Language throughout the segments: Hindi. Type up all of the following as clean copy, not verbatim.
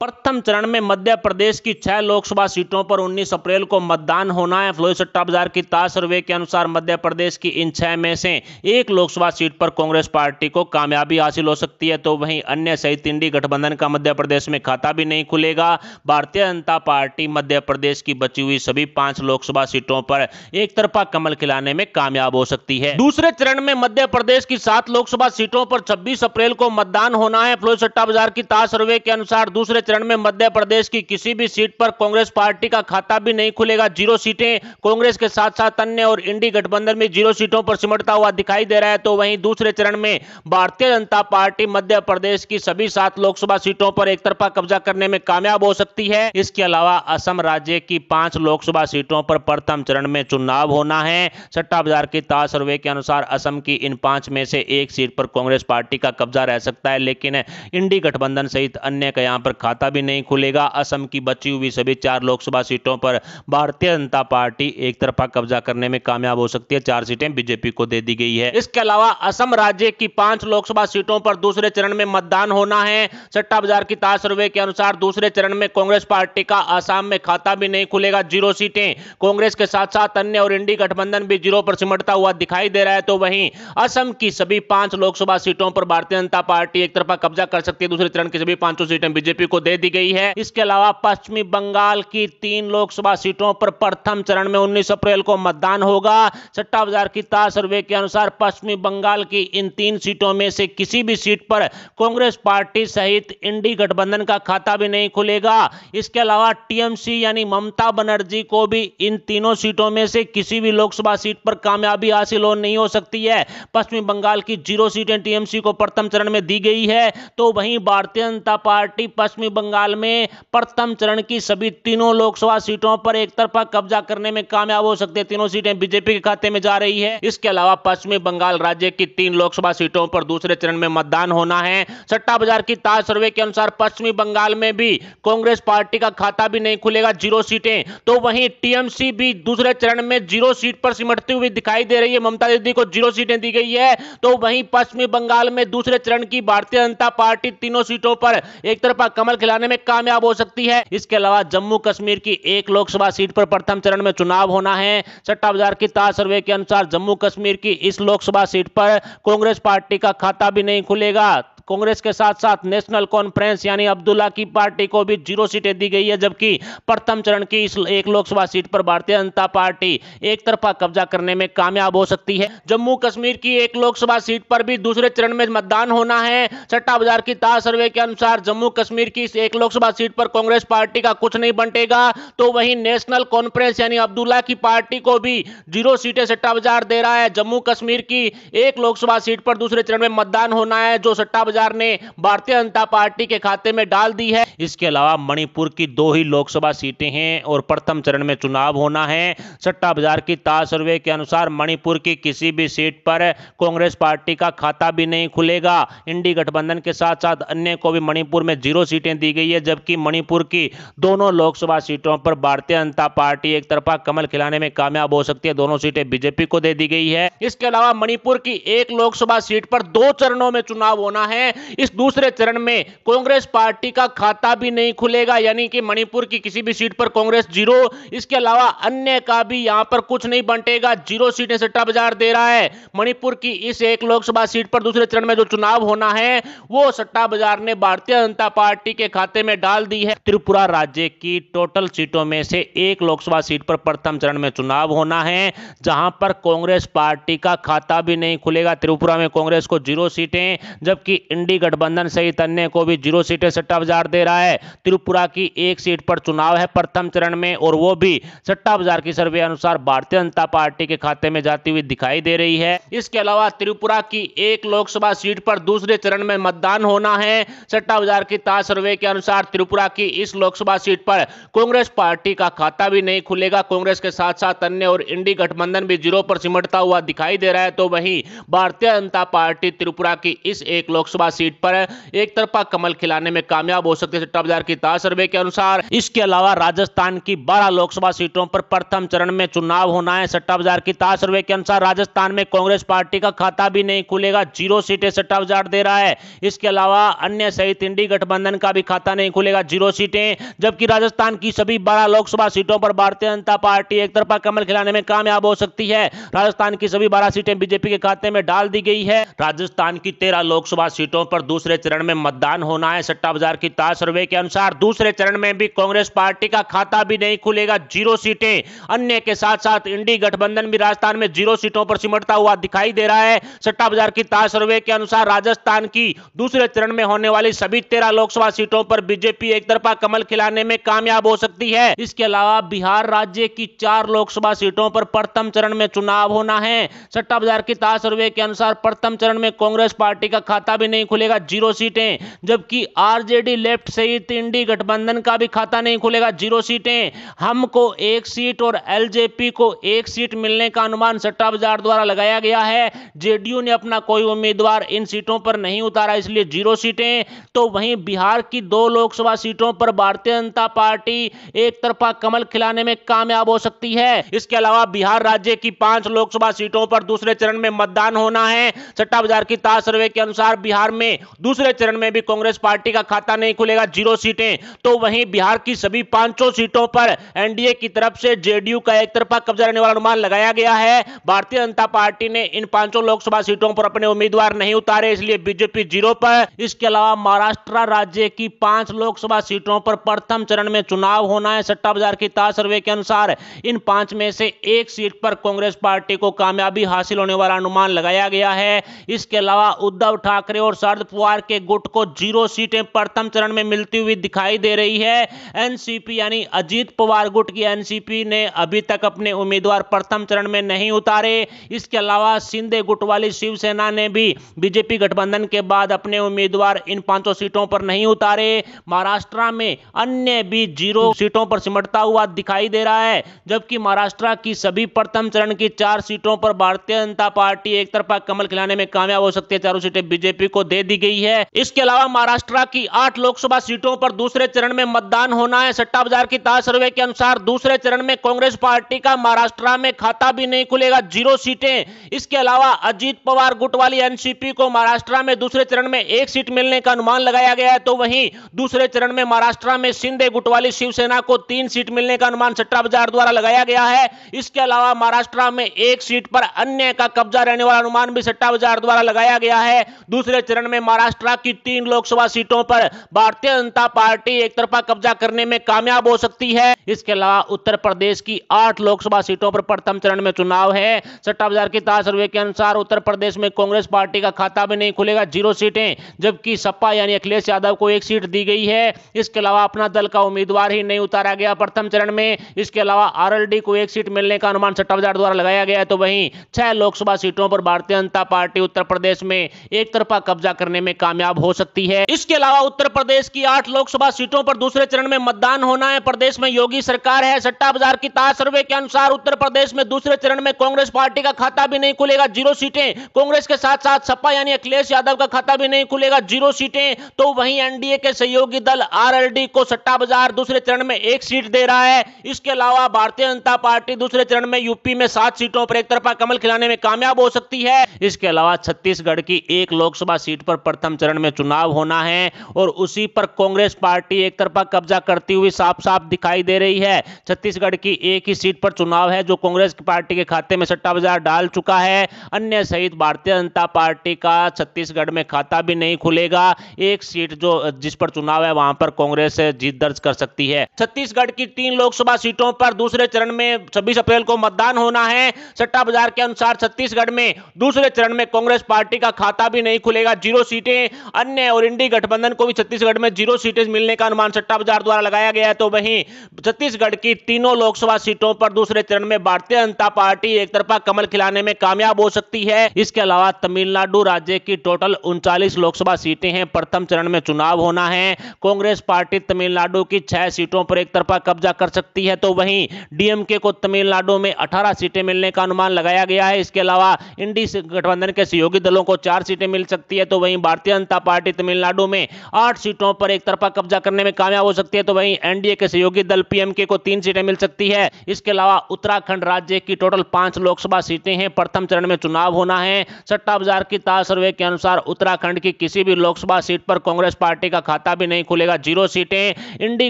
प्रथम चरण में मध्य प्रदेश की 6 लोकसभा सीटों पर 19 अप्रैल को मतदान होना है। फ्लोई सट्टा बाजार की ताज सर्वे के अनुसार मध्य प्रदेश की इन 6 में से एक लोकसभा सीट पर कांग्रेस पार्टी को कामयाबी हासिल हो सकती है, तो वहीं अन्य सहित इंडी गठबंधन का मध्य प्रदेश में खाता भी नहीं खुलेगा। भारतीय जनता पार्टी मध्य प्रदेश की बची हुई सभी 5 लोकसभा सीटों पर एक तरफा कमल खिलाने में कामयाब हो सकती है। दूसरे चरण में मध्य प्रदेश की 7 लोकसभा सीटों पर 26 अप्रैल को मतदान होना है। फ्लोई सट्टा बाजार की ताज सर्वे के अनुसार दूसरे चरण में मध्य प्रदेश की किसी भी सीट पर कांग्रेस पार्टी का खाता भी नहीं खुलेगा। 0 सीटें कांग्रेस के साथ साथ अन्य और इंडी गठबंधन में 0 सीटों पर सिमटता हुआ दिखाई दे रहा है, तो वहीं दूसरे चरण में भारतीय जनता पार्टी मध्य प्रदेश की सभी 7 लोकसभा सीटों पर एक तरफा कब्जा करने में कामयाब हो सकती है। इसके अलावा असम राज्य की 5 लोकसभा सीटों पर प्रथम चरण में चुनाव होना है। सट्टा बाजार की ताज सर्वे के अनुसार असम की इन 5 में से एक सीट पर कांग्रेस पार्टी का कब्जा रह सकता है, लेकिन इंडी गठबंधन सहित अन्य का यहां पर खाता भी नहीं खुलेगा। असम की बची हुई सभी 4 लोकसभा सीटों पर भारतीय जनता पार्टी एक तरफा कब्जा करने में कामयाब हो सकती है। 4 सीटें बीजेपी को दे दी गई है। इसके अलावा असम राज्य की 5 लोकसभा सीटों पर दूसरे चरण में मतदान होना है। सट्टा बाजार की ताज सर्वे के अनुसार दूसरे चरण में कांग्रेस पार्टी का असम में खाता भी नहीं खुलेगा। 0 सीटें कांग्रेस के साथ साथ अन्य और इंडी गठबंधन भी 0 पर सिमटता हुआ दिखाई दे रहा है, तो वहीं असम की सभी 5 लोकसभा सीटों पर भारतीय जनता पार्टी एक तरफा कब्जा कर सकती है। दूसरे चरण की सभी 5 सीटें बीजेपी को दे दी गई है। इसके अलावा पश्चिमी बंगाल की 3 लोकसभा सीटों पर प्रथम चरण में 19 अप्रैल को मतदान होगा। सट्टा बाजार की ताज सर्वे के अनुसार पश्चिमी बंगाल की इन 3 सीटों में से किसी भी सीट पर कांग्रेस पार्टी सहित इंडी गठबंधन का खाता भी नहीं खुलेगा। इसके अलावा टीएमसी यानी ममता बनर्जी को भी इन तीनों सीटों में से किसी भी लोकसभा सीट पर कामयाबी हासिल हो नहीं हो सकती है। पश्चिमी बंगाल की 0 सीटें टीएमसी को प्रथम चरण में दी गई है, तो वहीं भारतीय जनता पार्टी पश्चिमी बंगाल में प्रथम चरण की सभी तीनों लोकसभा सीटों पर एक तरफा कब्जा करने में कामयाब हो सकते हैं। तीनों सीटें बीजेपी के खाते में जा रही है। इसके अलावा पश्चिमी बंगाल राज्य की 3 लोकसभा सीटों पर दूसरे चरण में मतदान होना है। सट्टा बाजार की ताज सर्वे के अनुसार पश्चिमी बंगाल में भी कांग्रेस पार्टी का खाता भी नहीं खुलेगा। 0 सीटें, तो वहीं टीएमसी भी दूसरे चरण में 0 सीट पर सिमटती हुई दिखाई दे रही है। ममता दीदी को 0 सीटें दी गई है, तो वहीं पश्चिमी बंगाल में दूसरे चरण की भारतीय जनता पार्टी तीनों सीटों पर एक तरफा कमल खिलाने में कामयाब हो सकती है। इसके अलावा जम्मू कश्मीर की 1 लोकसभा सीट पर प्रथम चरण में चुनाव होना है। सट्टा बाजार की ताज सर्वे के अनुसार जम्मू कश्मीर की इस लोकसभा सीट पर कांग्रेस पार्टी का खाता भी नहीं खुलेगा। कांग्रेस के साथ साथ नेशनल कॉन्फ्रेंस यानी अब्दुल्ला की पार्टी को भी 0 सीटें दी गई है, जबकि प्रथम चरण की इस 1 लोकसभा सीट पर भारतीय जनता पार्टी एक तरफा कब्जा करने में कामयाब हो सकती है। जम्मू कश्मीर की 1 लोकसभा सीट पर भी दूसरे चरण में मतदान होना है। सट्टा बाजार की ताज सर्वे के अनुसार जम्मू कश्मीर की इस 1 लोकसभा सीट पर कांग्रेस पार्टी का कुछ नहीं बंटेगा, तो वहीं नेशनल कॉन्फ्रेंस यानी अब्दुल्ला की पार्टी को भी 0 सीटें सट्टा बाजार दे रहा है। जम्मू कश्मीर की 1 लोकसभा सीट पर दूसरे चरण में मतदान होना है, जो सट्टा ने भारतीय जनता पार्टी के खाते में डाल दी है। इसके अलावा मणिपुर की 2 ही लोकसभा सीटें हैं और प्रथम चरण में चुनाव होना है। सट्टा बाजार की ताज सर्वे के अनुसार मणिपुर की किसी भी सीट पर कांग्रेस पार्टी का खाता भी नहीं खुलेगा। इंडी गठबंधन के साथ साथ अन्य को भी मणिपुर में 0 सीटें दी गई है, जबकि मणिपुर की दोनों लोकसभा सीटों पर भारतीय जनता पार्टी एक तरफा कमल खिलाने में कामयाब हो सकती है। दोनों सीटें बीजेपी को दे दी गई है। इसके अलावा मणिपुर की 1 लोकसभा सीट पर 2 चरणों में चुनाव होना है। इस दूसरे चरण में कांग्रेस पार्टी का खाता भी नहीं खुलेगा, यानी कि मणिपुर की किसी भी सीट पर कांग्रेस 0, इसके अलावा अन्य का भी यहां पर कुछ नहीं बंटेगा। 0 सीटें सट्टा बाजार दे रहा है। मणिपुर की इस 1 लोकसभा सीट पर दूसरे चरण में जो चुनाव होना है वो सट्टा बाजार ने भारतीय जनता पार्टी के खाते में डाल दी है। त्रिपुरा राज्य की टोटल सीटों में से 1 लोकसभा सीट पर प्रथम चरण में चुनाव होना है, जहां पर कांग्रेस पार्टी का खाता भी नहीं खुलेगा। त्रिपुरा में कांग्रेस को 0 सीटें, जबकि इंडी गठबंधन सहित अन्य को भी 0 सीटें सट्टा बाजार दे रहा है। त्रिपुरा की 1 सीट पर चुनाव है प्रथम चरण में, और वो भी सट्टा बाजार की सर्वे अनुसार भारतीय जनता पार्टी के खाते में जाती हुई दिखाई दे रही है। इसके अलावा त्रिपुरा की 1 लोकसभा सीट पर दूसरे चरण में मतदान होना है। सट्टा बाजार की ताज सर्वे के अनुसार त्रिपुरा की इस लोकसभा सीट पर कांग्रेस पार्टी का खाता भी नहीं खुलेगा। कांग्रेस के साथ साथ अन्य और इंडी गठबंधन भी 0 पर सिमटता हुआ दिखाई दे रहा है, तो वहीं भारतीय जनता पार्टी त्रिपुरा की इस 1 लोकसभा लोकसभा सीट पर एक तरफा कमल खिलाने में कामयाब हो सकती है सट्टा बाजार की ताज सर्वे के अनुसार। इसके अलावा राजस्थान की 12 लोकसभा सीटों पर प्रथम चरण में चुनाव होना है। सट्टा बाजार की ताज सर्वे के अनुसार राजस्थान में कांग्रेस पार्टी का खाता भी नहीं खुलेगा, 0 सीटें सट्टा बाजार दे रहा है। इसके अलावा अन्य सहित इंडी गठबंधन का भी खाता नहीं खुलेगा, 0 सीटें। जबकि राजस्थान की सभी 12 लोकसभा सीटों पर भारतीय जनता पार्टी एक तरफा कमल खिलाने में कामयाब हो सकती है। राजस्थान की सभी 12 सीटें बीजेपी के खाते में डाल दी गई है। राजस्थान की 13 लोकसभा सीटों पर दूसरे चरण में मतदान होना है। सट्टा बाजार की ताज सर्वे के अनुसार दूसरे चरण में भी कांग्रेस पार्टी का खाता भी नहीं खुलेगा, 0 सीटें। अन्य के साथ साथ इंडी गठबंधन भी राजस्थान में 0 सीटों पर सिमटता हुआ दिखाई दे रहा है। सट्टा बाजार की ताज सर्वे के अनुसार राजस्थान की दूसरे चरण में होने वाली सभी 13 लोकसभा सीटों पर बीजेपी एक तरफा कमल खिलाने में कामयाब हो सकती है। इसके अलावा बिहार राज्य की 4 लोकसभा सीटों पर प्रथम चरण में चुनाव होना है। सट्टा बाजार की ताज सर्वे के अनुसार प्रथम चरण में कांग्रेस पार्टी का खाता भी नहीं खुलेगा, 0 सीटें। जबकि आरजेडी लेफ्ट सहित इंडी गठबंधन का भी खाता नहीं खुलेगा, 0 सीटें। हमको 1 सीट और एलजेपी को 1 सीट मिलने का अनुमान सट्टा बाजार द्वारा लगाया गया है। जेडीयू ने अपना कोई उम्मीदवार इन सीटों पर नहीं उतारा, इसलिए 0 सीटें। तो वहीं बिहार की 2 लोकसभा सीटों पर भारतीय जनता पार्टी एक तरफा कमल खिलाने में कामयाब हो सकती है। इसके अलावा बिहार राज्य की 5 लोकसभा सीटों पर दूसरे चरण में मतदान होना है। सट्टा बाजार की ताज सर्वे के अनुसार बिहार में दूसरे चरण में भी कांग्रेस पार्टी का खाता नहीं खुलेगा, 0 सीटें। तो वहीं बिहार की सभी 5 सीटों पर एनडीए की तरफ से जेडीयू का एक तरफा कब्जा रहने वाला अनुमान लगाया गया है। भारतीय जनता पार्टी ने इन 5 लोकसभा सीटों पर अपने उम्मीदवार नहीं उतारे, इसलिए बीजेपी 0 पर। इसके अलावा महाराष्ट्र राज्य की 5 लोकसभा सीटों पर प्रथम चरण में चुनाव होना है। सट्टा बाजार की ताज सर्वे के अनुसार इन 5 में से 1 सीट पर कांग्रेस पार्टी को कामयाबी हासिल होने वाला अनुमान लगाया गया है। इसके अलावा उद्धव ठाकरे और शरद पवार के गुट को 0 सीटें प्रथम चरण में मिलती हुई दिखाई दे रही है। एनसीपी यानी अजीत पवार गुट की एनसीपी ने अभी तक अपने उम्मीदवार प्रथम चरण में नहीं उतारे। इसके अलावा शिंदे गुट वाली शिवसेना ने भी बीजेपी गठबंधन के बाद अपने उम्मीदवार इन 5 सीटों पर नहीं उतारे। महाराष्ट्र में अन्य भी 0 सीटों पर सिमटता हुआ दिखाई दे रहा है। जबकि महाराष्ट्र की सभी प्रथम चरण की 4 सीटों पर भारतीय जनता पार्टी एक तरफा कमल खिलाने में कामयाब हो सकती है, 4 सीटें बीजेपी को दे दी गई है। इसके अलावा महाराष्ट्र की 8 लोकसभा सीटों पर दूसरे चरण में मतदान होना है। सट्टा बाजार की ताज सर्वे के अनुसार दूसरे चरण में कांग्रेस पार्टी का महाराष्ट्र में खाता भी नहीं खुलेगा, 0 सीटें। इसके अलावा अजीत पवार गुट वाली एनसीपी को महाराष्ट्र में दूसरे चरण में 1 सीट मिलने का अनुमान लगाया गया है। तो वहीं दूसरे चरण में महाराष्ट्र में शिंदे गुट वाली शिवसेना को 3 सीट मिलने का अनुमान सट्टा बाजार द्वारा लगाया गया है। इसके अलावा महाराष्ट्र में 1 सीट पर अन्य का कब्जा रहने वाला अनुमान भी सट्टा बाजार द्वारा लगाया गया है। दूसरे चरण में महाराष्ट्र की 3 लोकसभा सीटों पर भारतीय जनता पार्टी एक तरफा कब्जा करने में कामयाब हो सकती है। इसके अलावा उत्तर प्रदेश की 8 लोकसभा सीटों पर प्रथम चरण में चुनाव है। सट्टा बाजार की ताज सर्वे के अनुसार उत्तर प्रदेश में कांग्रेस पार्टी का खाता भी नहीं खुलेगा, 0 सीटें। जबकि सपा यानी अखिलेश यादव को 1 सीट दी गई है। इसके अलावा अपना दल का उम्मीदवार ही नहीं उतारा गया प्रथम चरण में। इसके अलावा आरएलडी को 1 सीट मिलने का अनुमान सट्टा बाजार द्वारा लगाया गया है। तो वहीं 6 लोकसभा सीटों पर भारतीय जनता पार्टी उत्तर प्रदेश में एक तरफा कब्जा करने में कामयाब हो सकती है। इसके अलावा उत्तर प्रदेश की 8 लोकसभा सीटों पर दूसरे चरण में मतदान होना है। प्रदेश में योगी सरकार है। सट्टा बाजार की ताज सर्वे के अनुसार उत्तर प्रदेश में दूसरे चरण में कांग्रेस पार्टी का खाता भी नहीं खुलेगा, 0 सीटें। कांग्रेस के साथ साथ सपा यानी अखिलेश यादव का खाता भी नहीं खुलेगा, 0 सीटें। तो वहीं एनडीए के सहयोगी दल आरएलडी को सट्टा बाजार दूसरे चरण में 1 सीट दे रहा है। इसके अलावा भारतीय जनता पार्टी दूसरे चरण में यूपी में 7 सीटों पर एक तरफा कमल खिलाने में कामयाब हो सकती है। इसके अलावा छत्तीसगढ़ की 1 लोकसभा सीट पर प्रथम चरण में चुनाव होना है और उसी पर कांग्रेस पार्टी एक तरफा कब्जा करती हुई साफ साफ दिखाई दे रही है। छत्तीसगढ़ की 1 ही सीट पर चुनाव है जो कांग्रेस पार्टी के खाते में सट्टा बाजार डाल चुका है। अन्य सहित भारतीय जनता पार्टी का छत्तीसगढ़ में खाता भी नहीं खुलेगा। 1 सीट जो जिस पर चुनाव है वहां पर कांग्रेस जीत दर्ज कर सकती है। छत्तीसगढ़ की 3 लोकसभा सीटों पर दूसरे चरण में 26 अप्रैल को मतदान होना है। सट्टा बाजार के अनुसार छत्तीसगढ़ में दूसरे चरण में कांग्रेस पार्टी का खाता भी नहीं खुलेगा, 0 सीटें। अन्य और इंडी गठबंधन को भी छत्तीसगढ़ में 0 सीटें मिलने का अनुमान सट्टा बाजार द्वारा लगाया गया है। तो वहीं छत्तीसगढ़ की 3 लोकसभा सीटों पर दूसरे चरण में भारतीय जनता पार्टी एक तरफा कमल खिलाने में कामयाब हो सकती है। इसके अलावा तमिलनाडु राज्य की टोटल 39 लोकसभा सीटें हैं। प्रथम चरण में चुनाव होना है। कांग्रेस पार्टी तमिलनाडु की 6 सीटों पर एक तरफा कब्जा कर सकती है। तो वहीं डीएमके को तमिलनाडु में 18 सीटें मिलने का अनुमान लगाया गया है। इसके अलावा इंडी गठबंधन के सहयोगी दलों को 4 सीटें मिल सकती है। तो तो वहीं भारतीय जनता पार्टी तमिलनाडु में 8 सीटों पर एक तरफा कब्जा करने में कामयाब हो सकती है, तो वहीं एनडीए के सहयोगी दल पीएमके को 3 सीटें मिल सकती है। इसके अलावा उत्तराखंड राज्य की टोटल 5 लोकसभा सीटें हैं। प्रथम चरण में चुनाव होना है। सट्टा बाजार की ताज सर्वे के अनुसार उत्तराखंड की किसी भी लोकसभा सीट पर कांग्रेस पार्टी का खाता भी नहीं खुलेगा। 0 सीटें। इंडी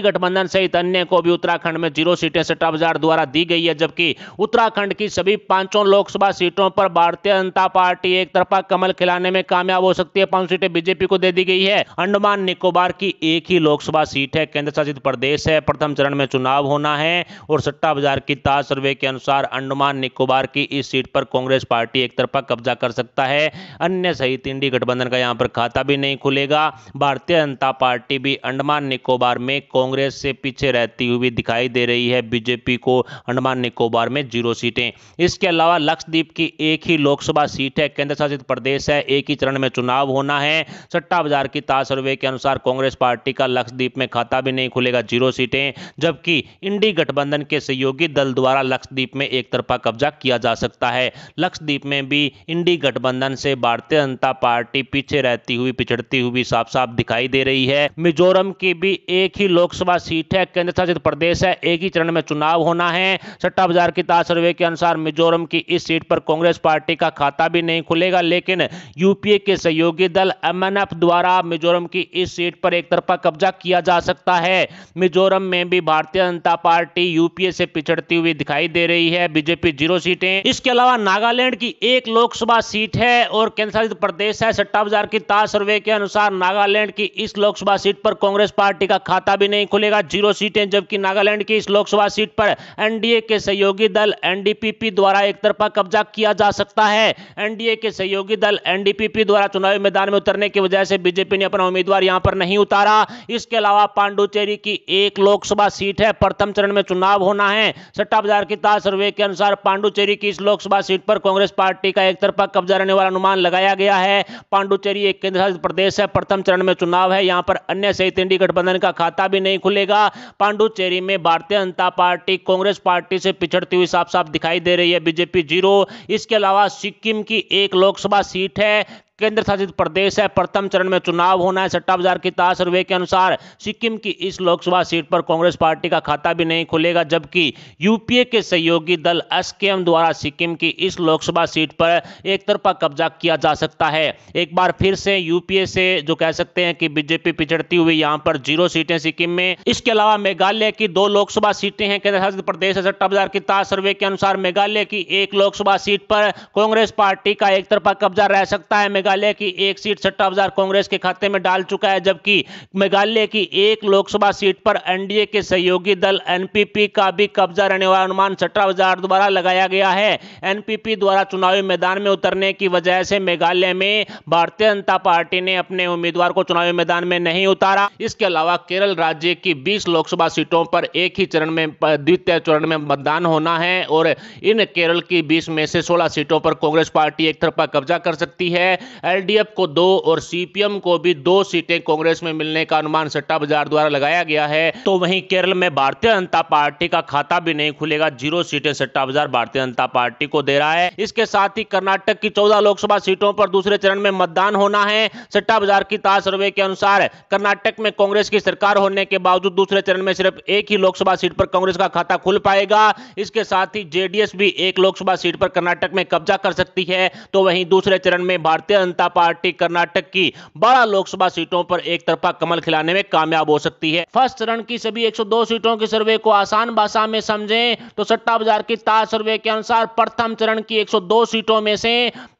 गठबंधन सहित अन्य को भी उत्तराखंड में 0 सीटें सट्टा बाजार द्वारा दी गई है, जबकि उत्तराखंड की सभी 5 लोकसभा सीटों पर भारतीय जनता पार्टी एक तरफा कमल खिलाने में कामयाब हो सकती है। 5 सीटें बीजेपी को दे दी गई है। अंडमान निकोबार की एक ही लोकसभा सीट है, केंद्र शासित प्रदेश है। प्रथम चरण में चुनाव होना है और सट्टा बाजार की ताज सर्वे के अनुसार अंडमान निकोबार की इस सीट पर कांग्रेस पार्टी एक तरफा कब्जा कर सकता है। अन्य सहित इंडी गठबंधन का यहां पर खाता भी नहीं खुलेगा। भारतीय जनता पार्टी भी अंडमान निकोबार में कांग्रेस से पीछे रहती हुई दिखाई दे रही है। बीजेपी को अंडमान निकोबार में 0 सीटें। इसके अलावा लक्षद्वीप की एक ही लोकसभा सीट है, केंद्र शासित प्रदेश है। एक ही चरण में चुनाव होना है। सट्टा बाजार की ताज सर्वे के अनुसार कांग्रेस पार्टी का लक्षद्वीप में खाता भी नहीं खुलेगा, 0 सीटें, जबकि इंडी गठबंधन के सहयोगी दल द्वारा लक्षद्वीप में एक तरफा कब्जा किया जा सकता है। लक्षद्वीप में भी इंडी गठबंधन से भारतीय जनता पार्टी पीछे रहती हुई, पिछड़ती हुई साफ साफ दिखाई दे रही है। मिजोरम की भी एक ही लोकसभा सीट है, केंद्र शासित प्रदेश है। एक ही चरण में चुनाव होना है। सट्टा बाजार की ताज सर्वे के अनुसार मिजोरम की इस सीट पर कांग्रेस पार्टी का खाता भी नहीं खुलेगा, लेकिन यूपीए के सहयोगी दल एमएनएफ द्वारा मिजोरम की इस सीट पर एक तरफा कब्जा किया जा सकता है। मिजोरम में भी भारतीय जनता पार्टी यूपीए से पिछड़ती हुई दिखाई दे रही है। बीजेपी 0 सीटें। इसके अलावा नागालैंड की एक लोकसभा सीट है और केंद्र शासित प्रदेश है। सट्टा बाजार की ताज सर्वे के अनुसार नागालैंड की इस लोकसभा सीट पर कांग्रेस पार्टी का खाता भी नहीं खुलेगा, 0 सीटें, जबकि नागालैंड की इस लोकसभा सीट पर एनडीए के सहयोगी दल एनडीपीपी द्वारा एक तरफा कब्जा किया जा सकता है। एनडीए के सहयोगी दल एनडीपीपी द्वारा चुनावी मैदान में उतरने की वजह से बीजेपी ने अपना उम्मीदवार यहां पर नहीं उतारा। इसके अलावा पांडुचेरी की एक लोकसभा सीट है। प्रथम चरण में चुनाव होना है। सट्टा बाजार की ताज सर्वे के अनुसार पांडुचेरी की इस लोकसभा सीट पर कांग्रेस पार्टी का एक तरफा कब्जा रहने वाला अनुमान लगाया गया है। पांडुचेरी एक केंद्र शासित प्रदेश है। प्रथम चरण में चुनाव है। यहां पर अन्य सहित इंडी गठबंधन का खाता भी नहीं खुलेगा। पांडुचेरी में भारतीय जनता पार्टी कांग्रेस पार्टी से पिछड़ती हुई साफ साफ दिखाई दे रही है। बीजेपी 0। इसके अलावा सिक्किम की एक लोकसभा सीट है, केंद्र शासित प्रदेश है। प्रथम चरण में चुनाव होना है। सट्टा बाजार की ताज सर्वे के अनुसार सिक्किम की इस लोकसभा सीट पर कांग्रेस पार्टी का खाता भी नहीं खुलेगा, जबकि यूपीए के सहयोगी दल एसकेएम द्वारा सिक्किम की इस लोकसभा सीट पर एक तरफा कब्जा किया जा सकता है। एक बार फिर से यूपीए से जो कह सकते हैं कि बीजेपी पिछड़ती हुई यहां पर 0 सीटें सिक्किम में। इसके अलावा मेघालय की 2 लोकसभा सीटें हैं, केंद्र शासित प्रदेश है। सट्टा बाजार की ताज सर्वे के अनुसार मेघालय की एक लोकसभा सीट पर कांग्रेस पार्टी का एक तरफा कब्जा रह सकता है। मेघालय की एक सीट सट्टा बाजार कांग्रेस के खाते में डाल चुका है, जबकि मेघालय की एक लोकसभा सीट पर एनडीए के सहयोगी दल एनपीपी का भी कब्जा रहने वाला अनुमान सट्टा बाजार द्वारा लगाया गया है। एनपीपी द्वारा चुनावी मैदान में उतरने की वजह से मेघालय में भारतीय जनता पार्टी ने अपने उम्मीदवार को चुनावी मैदान में नहीं उतारा। इसके अलावा केरल राज्य की 20 लोकसभा सीटों पर एक ही चरण में, द्वितीय चरण में मतदान होना है और इन केरल की 20 में से 16 सीटों पर कांग्रेस पार्टी एक तरफा कब्जा कर सकती है। एलडीएफ को 2 और सीपीएम को भी 2 सीटें कांग्रेस में मिलने का अनुमान सट्टा बाजार द्वारा लगाया गया है। तो वहीं केरल में भारतीय जनता पार्टी का खाता भी नहीं खुलेगा, 0 सीटें सट्टा बाजार भारतीय जनता पार्टी को दे रहा है। इसके साथ ही कर्नाटक की 14 लोकसभा सीटों पर दूसरे चरण में मतदान होना है। सट्टा बाजार की ताज सर्वे के अनुसार कर्नाटक में कांग्रेस की सरकार होने के बावजूद दूसरे चरण में सिर्फ एक ही लोकसभा सीट पर कांग्रेस का खाता खुल पाएगा। इसके साथ ही जेडीएस भी एक लोकसभा सीट पर कर्नाटक में कब्जा कर सकती है। तो वहीं दूसरे चरण में भारतीय जनता पार्टी कर्नाटक की 12 लोकसभा सीटों पर एक तरफा कमल खिलाने में कामयाब हो सकती है। फर्स्ट चरण की सभी 102 सीटों के सर्वे को आसान भाषा में समझें तो सट्टा बाजार की ताज सर्वे के अनुसार प्रथम चरण की 102 सीटों में से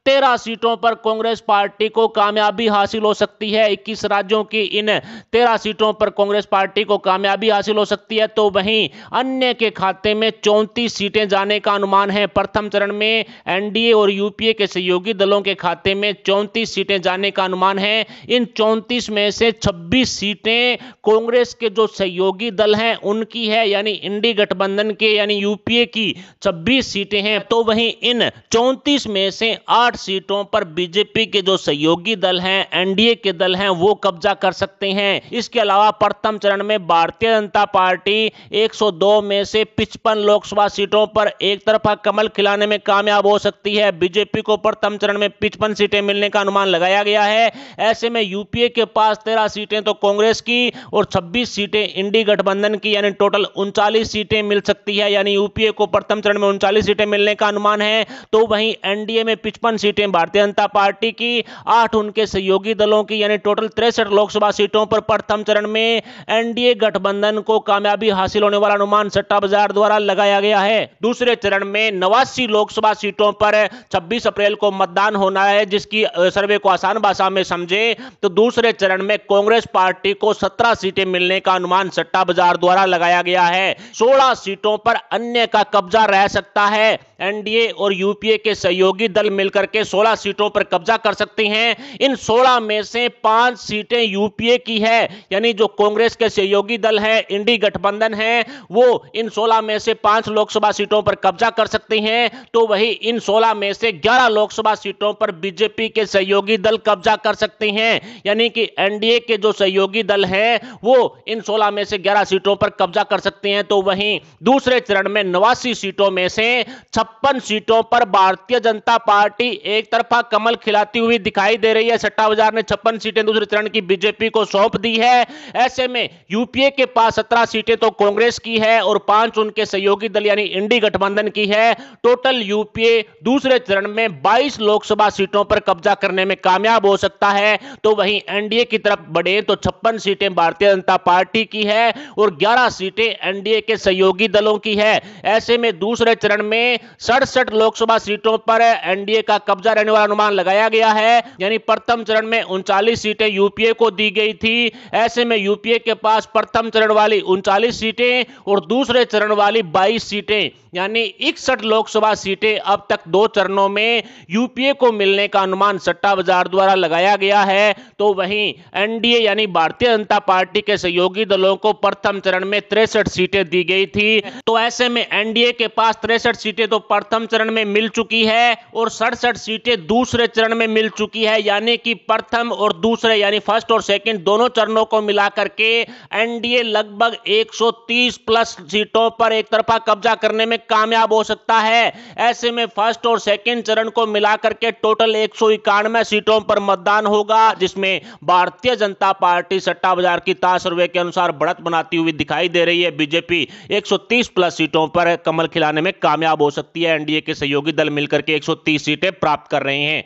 13 सीटों पर कांग्रेस पार्टी को कामयाबी हासिल हो सकती है। 21 राज्यों की इन 13 सीटों पर कांग्रेस पार्टी को कामयाबी हासिल हो सकती है। तो वहीं अन्य के खाते में 34 सीटें जाने का अनुमान है। प्रथम चरण में एनडीए और यूपीए के सहयोगी दलों के खाते में 34 सीटें जाने का अनुमान है। इन 34 में से 26 सीटें कांग्रेस के जो सहयोगी दल हैं उनकी है, यानी इंडी गठबंधन के यानी यूपीए की 26 सीटें हैं। तो वहीं इन 34 में से 8 60 सीटों पर बीजेपी के जो सहयोगी दल हैं, एनडीए के दल हैं, वो कब्जा कर सकते हैं। इसके अलावा प्रथम चरण में भारतीय जनता पार्टी 102 में से 55 लोकसभा सीटों पर एक तरफा कमल खिलाने में कामयाब हो सकती है। बीजेपी को प्रथम चरण में 55 सीटें मिलने का अनुमान लगाया गया है। ऐसे में यूपीए के पास 13 सीटें तो कांग्रेस की और 26 सीटें इंडी गठबंधन की, यानी टोटल 39 सीटें मिल सकती है। यानी यूपीए को प्रथम चरण में 39 सीटें मिलने का अनुमान है। तो वहीं एनडीए में 55 सीटें भारतीय जनता पार्टी की, 8 उनके सहयोगी दलों की, यानी टोटल 63 लोकसभा सीटों पर प्रथम चरण में एनडीए गठबंधन को कामयाबी हासिल होने वाला अनुमान सट्टा बाजार द्वारा लगाया गया है। दूसरे चरण में 89 लोकसभा सीटों पर 26 अप्रैल को मतदान होना है। जिसकी सर्वे को आसान भाषा में समझे तो दूसरे चरण में कांग्रेस पार्टी को 17 सीटें मिलने का अनुमान सट्टा बाजार द्वारा लगाया गया है। 16 सीटों पर अन्य का कब्जा रह सकता है। एनडीए और यूपीए के सहयोगी दल मिलकर के 16 सीटों पर कब्जा कर सकते हैं। इन 16 में से 5 सीटें यूपीए की है, यानी जो कांग्रेस के सहयोगी दल है, इंडी गठबंधन है, वो इन 16 में से 5 लोकसभा सीटों पर कब्जा कर सकते हैं। तो वही इन 16 में से 11 लोकसभा सीटों पर बीजेपी के सहयोगी दल कब्जा कर सकते हैं। यानी कि एनडीए के जो सहयोगी दल हैं वो इन 16 में से 11 सीटों पर कब्जा कर सकते हैं। तो वहीं दूसरे चरण में 89 सीटों में से 56 सीटों पर भारतीय जनता पार्टी एक तरफा कमल खिलाती हुई दिखाई दे रही है। सट्टा बाजार ने 56 सीटें दूसरे चरण की बीजेपी को सौंप दी है। ऐसे में यूपीए के पास 17 सीटें तो कांग्रेस की है और 5 उनके सहयोगी दल यानी इंडी गठबंधन की है। टोटल यूपीए दूसरे चरण में 22 लोकसभा सीटों पर कब्जा करने में कामयाब हो सकता है। तो वहीं एनडीए की तरफ बढ़े तो 56 सीटें भारतीय जनता पार्टी की है और 11 सीटें एनडीए के सहयोगी दलों की है। ऐसे में दूसरे चरण में 67 लोकसभा सीटों पर एनडीए का कब्जा रहने वाला अनुमान लगाया गया है। यानी प्रथम चरण में 39 सीटें यूपीए को दी गई थी। ऐसे में यूपीए के पास प्रथम चरण वाली 39 सीटें और दूसरे चरण वाली 22 सीटें, यानी 61 लोकसभा सीटें अब तक 2 चरणों में यूपीए को मिलने का अनुमान सट्टा बाजार द्वारा लगाया गया है। तो वहीं एनडीए यानी भारतीय जनता पार्टी के सहयोगी दलों को प्रथम चरण में 63 सीटें दी गई थी। तो ऐसे में एनडीए के पास 63 सीटें तो प्रथम चरण में मिल चुकी है और 67 सीटें दूसरे चरण में मिल चुकी है। यानी कि प्रथम और दूसरे यानी फर्स्ट और सेकंड दोनों चरणों को मिलाकर के एनडीए लगभग 130 प्लस सीटों पर एक तरफा कब्जा करने में कामयाब हो सकता है। ऐसे में फर्स्ट और सेकंड चरण को मिलाकर के टोटल 191 सीटों पर मतदान होगा, जिसमें भारतीय जनता पार्टी सट्टा बाजार की ताश सर्वे के अनुसार बढ़त बनाती हुई दिखाई दे रही है। बीजेपी 130 प्लस सीटों पर कमल खिलाने में कामयाब हो सकती है। एनडीए के सहयोगी दल मिलकर के 130 सीटें प्राप्त कर रहे हैं।